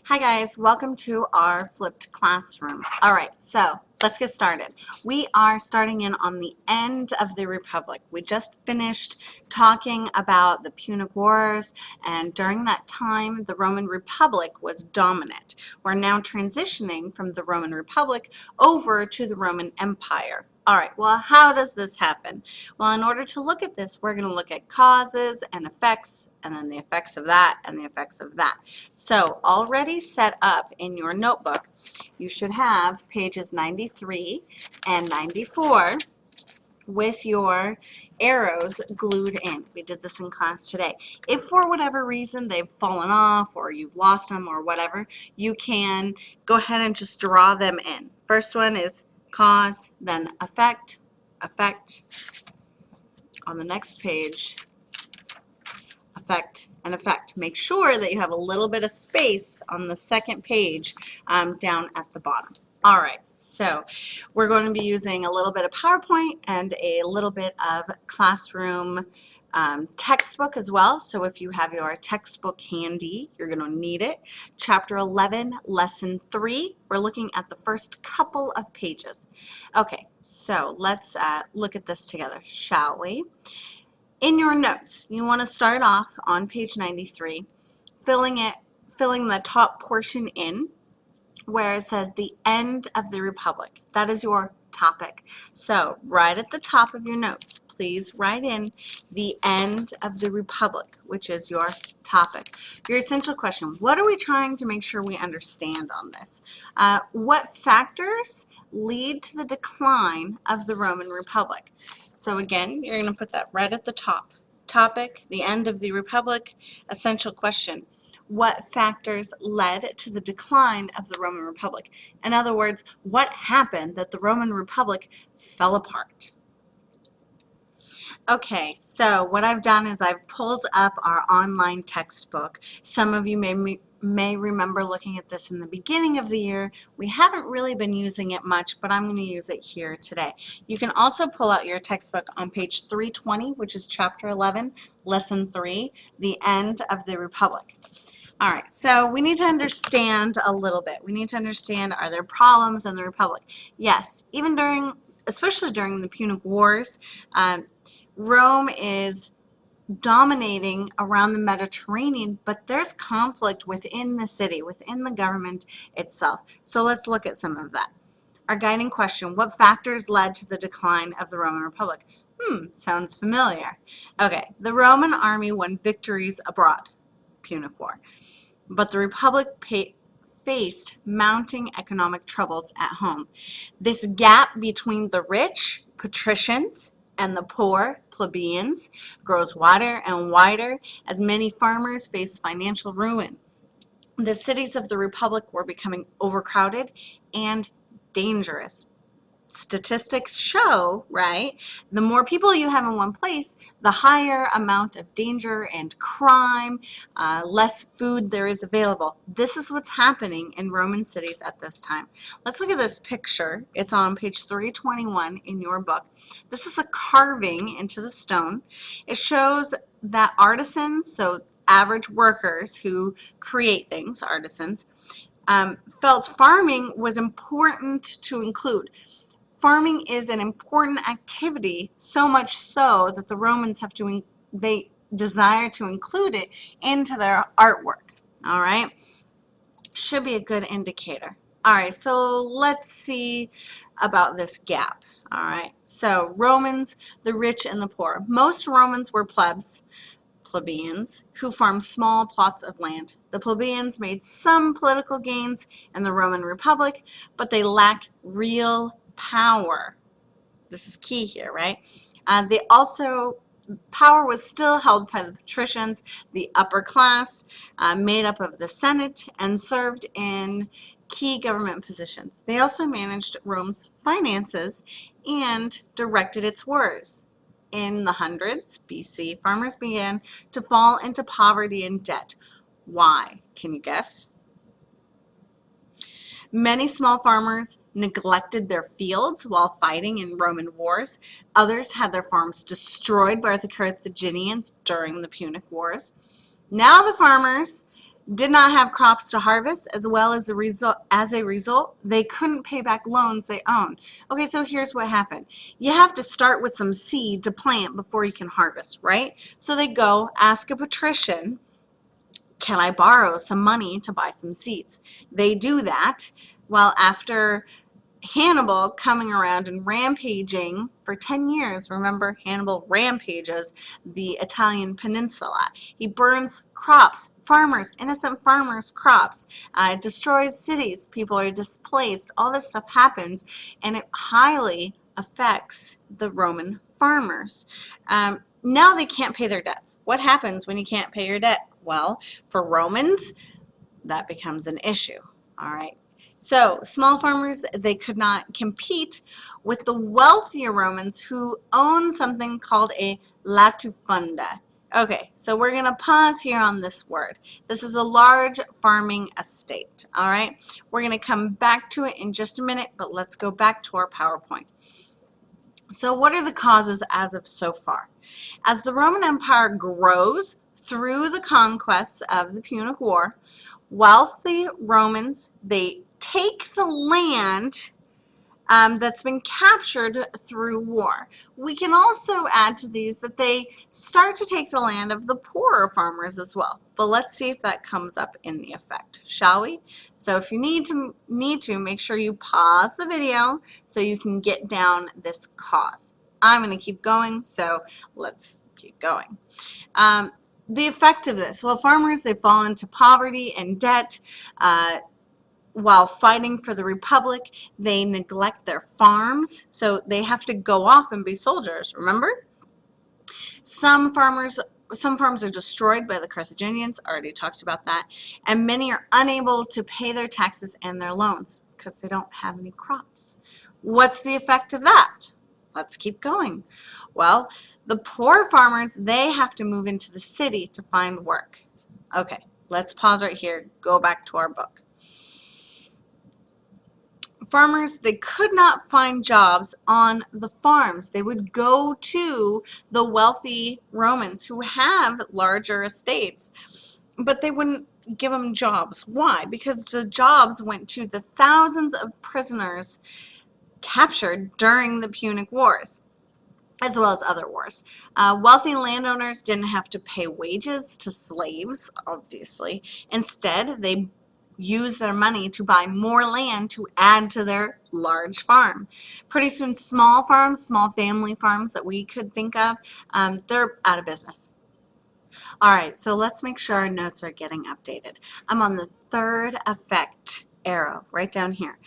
Hi guys, welcome to our flipped classroom. All right, so let's get started. We are starting in on the end of the Republic. We just finished talking about the Punic Wars, and during that time the Roman Republic was dominant. We're now transitioning from the Roman Republic over to the Roman Empire. All right, well, how does this happen? Well, in order to look at this, we're going to look at causes and effects, and then the effects of that and the effects of that. So already set up in your notebook, you should have pages 93 and 94 with your arrows glued in. We did this in class today. If for whatever reason they've fallen off or you've lost them or whatever, you can go ahead and just draw them in. First one is cause, then effect, effect. On the next page, effect and effect. Make sure that you have a little bit of space on the second page down at the bottom. All right, so we're going to be using a little bit of PowerPoint and a little bit of classroom textbook as well. So if you have your textbook handy, you're going to need it. Chapter 11, Lesson 3. We're looking at the first couple of pages. Okay, so let's look at this together, shall we? In your notes, you want to start off on page 93, filling the top portion in where it says the end of the Republic. That is your topic. So right at the top of your notes, please write in the end of the Republic, which is your topic. Your essential question, what are we trying to make sure we understand on this? What factors lead to the decline of the Roman Republic? So again, you're going to put that right at the top. Topic, the end of the Republic, essential question. What factors led to the decline of the Roman Republic? In other words, what happened that the Roman Republic fell apart? Okay, so what I've done is I've pulled up our online textbook. Some of you may remember looking at this in the beginning of the year. We haven't really been using it much, but I'm going to use it here today. You can also pull out your textbook on page 320, which is chapter 11, lesson 3, the end of the Republic. All right, so we need to understand a little bit. We need to understand, are there problems in the Republic? Yes, especially during the Punic Wars, Rome is dominating around the Mediterranean, but there's conflict within the city, within the government itself. So let's look at some of that. Our guiding question, what factors led to the decline of the Roman Republic? Sounds familiar. Okay, the Roman army won victories abroad, Punic War, but the Republic faced mounting economic troubles at home. This gap between the rich, patricians, and the poor, plebeians, grows wider and wider as many farmers face financial ruin. The cities of the Republic were becoming overcrowded and dangerous. Statistics show, right, the more people you have in one place, the higher amount of danger and crime, less food there is available. This is what's happening in Roman cities at this time. Let's look at this picture. It's on page 321 in your book. This is a carving into the stone. It shows that artisans, so average workers who create things, artisans, felt farming was important to include. Farming is an important activity, so much so that the Romans they desire to include it into their artwork. All right, should be a good indicator. All right, so let's see about this gap. All right, so Romans, the rich and the poor. Most Romans were plebeians, who farmed small plots of land. The plebeians made some political gains in the Roman Republic, but they lacked real power. This is key here, right? Power was still held by the patricians, the upper class, made up of the Senate, and served in key government positions. They also managed Rome's finances and directed its wars. In the hundreds BC, farmers began to fall into poverty and debt. Why? Can you guess? Many small farmers neglected their fields while fighting in Roman wars. Others had their farms destroyed by the Carthaginians during the Punic Wars. Now the farmers did not have crops to harvest, as well as a result, they couldn't pay back loans they owned. Okay, so here's what happened. You have to start with some seed to plant before you can harvest, right? So they go ask a patrician, can I borrow some money to buy some seeds? They do that. Well, after Hannibal coming around and rampaging for 10 years. Remember, Hannibal rampages the Italian peninsula. He burns crops, farmers, innocent farmers' crops, destroys cities. People are displaced. All this stuff happens, and it highly affects the Roman farmers. Now they can't pay their debts. What happens when you can't pay your debt? Well, for Romans, that becomes an issue. All right. So small farmers, they could not compete with the wealthier Romans who owned something called a latifunda. Okay, so we're going to pause here on this word. This is a large farming estate, all right? We're going to come back to it in just a minute, but let's go back to our PowerPoint. So what are the causes as of so far? As the Roman Empire grows through the conquests of the Punic War, wealthy Romans, they take the land that's been captured through war. We can also add to these that they start to take the land of the poorer farmers as well. But let's see if that comes up in the effect, shall we? So if you need to, make sure you pause the video so you can get down this cause. I'm going to keep going, so let's keep going. The effect of this, well, farmers, they fall into poverty and debt. While fighting for the Republic, they neglect their farms, so they have to go off and be soldiers, remember? Some farms are destroyed by the Carthaginians, already talked about that, and many are unable to pay their taxes and their loans because they don't have any crops. What's the effect of that? Let's keep going. Well, the poor farmers, they have to move into the city to find work. Okay, let's pause right here, go back to our book. Farmers, they could not find jobs on the farms. They would go to the wealthy Romans who have larger estates, but they wouldn't give them jobs. Why? Because the jobs went to the thousands of prisoners captured during the Punic Wars, as well as other wars. Wealthy landowners didn't have to pay wages to slaves, obviously. Instead, they use their money to buy more land to add to their large farm. Pretty soon, small farms, small family farms that we could think of, they're out of business. All right, so let's make sure our notes are getting updated. I'm on the third effect arrow right down here.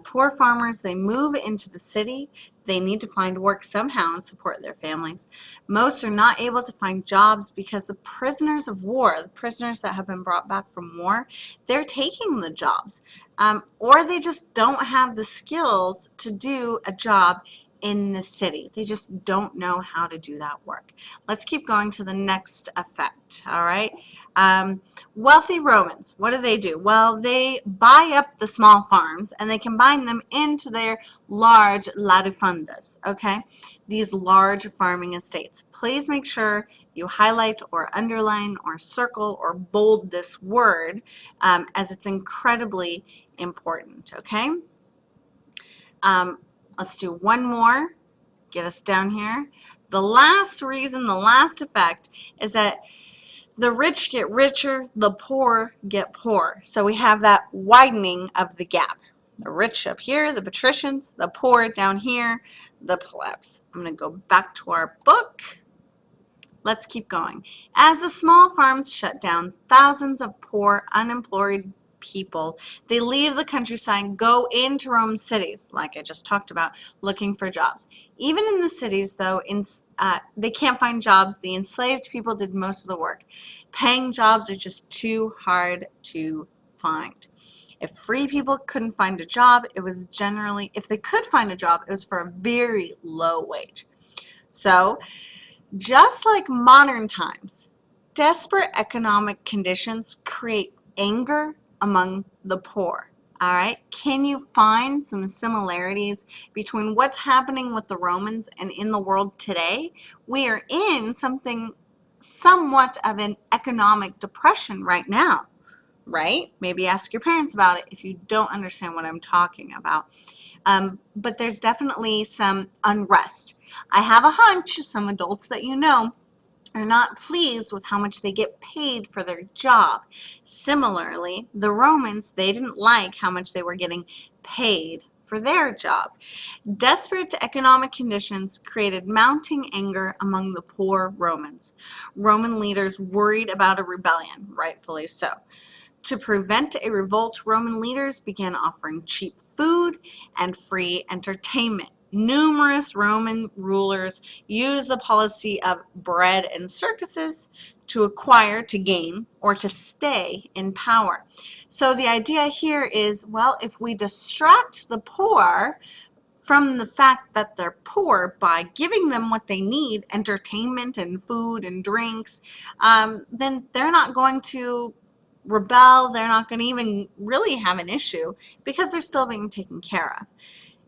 Poor farmers, they move into the city. They need to find work somehow and support their families. Most are not able to find jobs because the prisoners of war, the prisoners that have been brought back from war, they're taking the jobs. Or they just don't have the skills to do a job in the city. They just don't know how to do that work. Let's keep going to the next effect, all right? Wealthy Romans, what do? Well, they buy up the small farms and they combine them into their large latifundas, okay? These large farming estates. Please make sure you highlight or underline or circle or bold this word as it's incredibly important, okay? Let's do one more, get us down here. The last reason, the last effect is that the rich get richer, the poor get poor. So we have that widening of the gap. The rich up here, the patricians, the poor down here, the plebs. I'm going to go back to our book. Let's keep going. As the small farms shut down, thousands of poor, unemployed people, they leave the countryside, go into Rome's cities, like I just talked about, looking for jobs. Even in the cities, though, they can't find jobs. The enslaved people did most of the work. Paying jobs are just too hard to find. If free people couldn't find a job, it was generally, if they could find a job, it was for a very low wage. So, just like modern times, desperate economic conditions create anger among the poor. All right, can you find some similarities between what's happening with the Romans and in the world today? We are in something somewhat of an economic depression right now. right? Maybe ask your parents about it if you don't understand what I'm talking about. But there's definitely some unrest. I have a hunch some adults that you know are not pleased with how much they get paid for their job. Similarly, the Romans, they didn't like how much they were getting paid for their job. Desperate economic conditions created mounting anger among the poor Romans. Roman leaders worried about a rebellion, rightfully so. To prevent a revolt, Roman leaders began offering cheap food and free entertainment. Numerous Roman rulers used the policy of bread and circuses to acquire, to gain, or to stay in power. So the idea here is, well, if we distract the poor from the fact that they're poor by giving them what they need, entertainment and food and drinks, then they're not going to rebel. They're not going to even really have an issue because they're still being taken care of.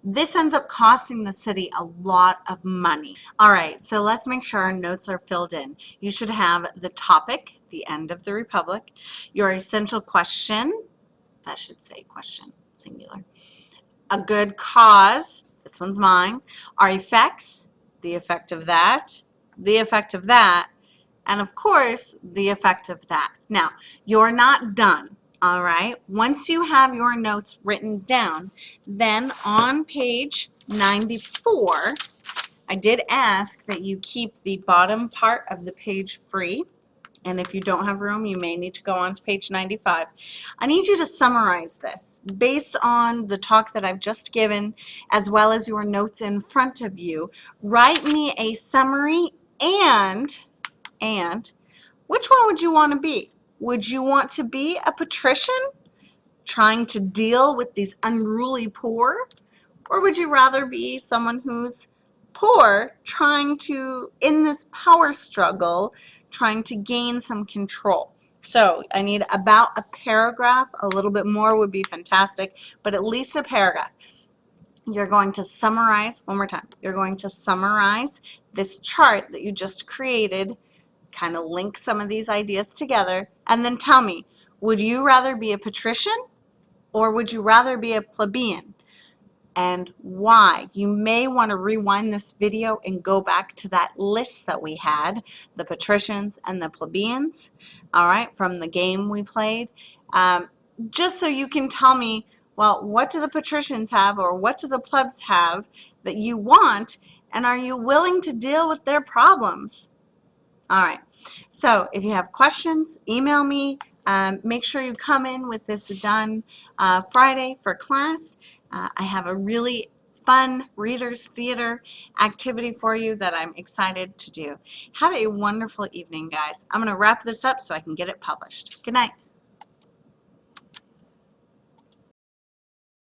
This ends up costing the city a lot of money. All right, so let's make sure our notes are filled in. You should have the topic, the end of the Republic, your essential question, that should say question, singular, a good cause, this one's mine, our effects, the effect of that, the effect of that, and of course, the effect of that. Now, you're not done, all right? Once you have your notes written down, then on page 94, I did ask that you keep the bottom part of the page free. And if you don't have room, you may need to go on to page 95. I need you to summarize this based on the talk that I've just given, as well as your notes in front of you. Write me a summary and which one would you want to be? Would you want to be a patrician trying to deal with these unruly poor? Or would you rather be someone who's poor trying to, in this power struggle, trying to gain some control? So I need about a paragraph. A little bit more would be fantastic, but at least a paragraph. You're going to summarize, one more time, you're going to summarize this chart that you just created, kind of link some of these ideas together, and then tell me, would you rather be a patrician or would you rather be a plebeian? And why? You may want to rewind this video and go back to that list that we had, the patricians and the plebeians, all right, from the game we played, just so you can tell me, well, what do the patricians have or what do the plebs have that you want, and are you willing to deal with their problems? All right, so if you have questions, email me. Make sure you come in with this done Friday for class. I have a really fun Reader's Theater activity for you that I'm excited to do. Have a wonderful evening, guys. I'm going to wrap this up so I can get it published. Good night.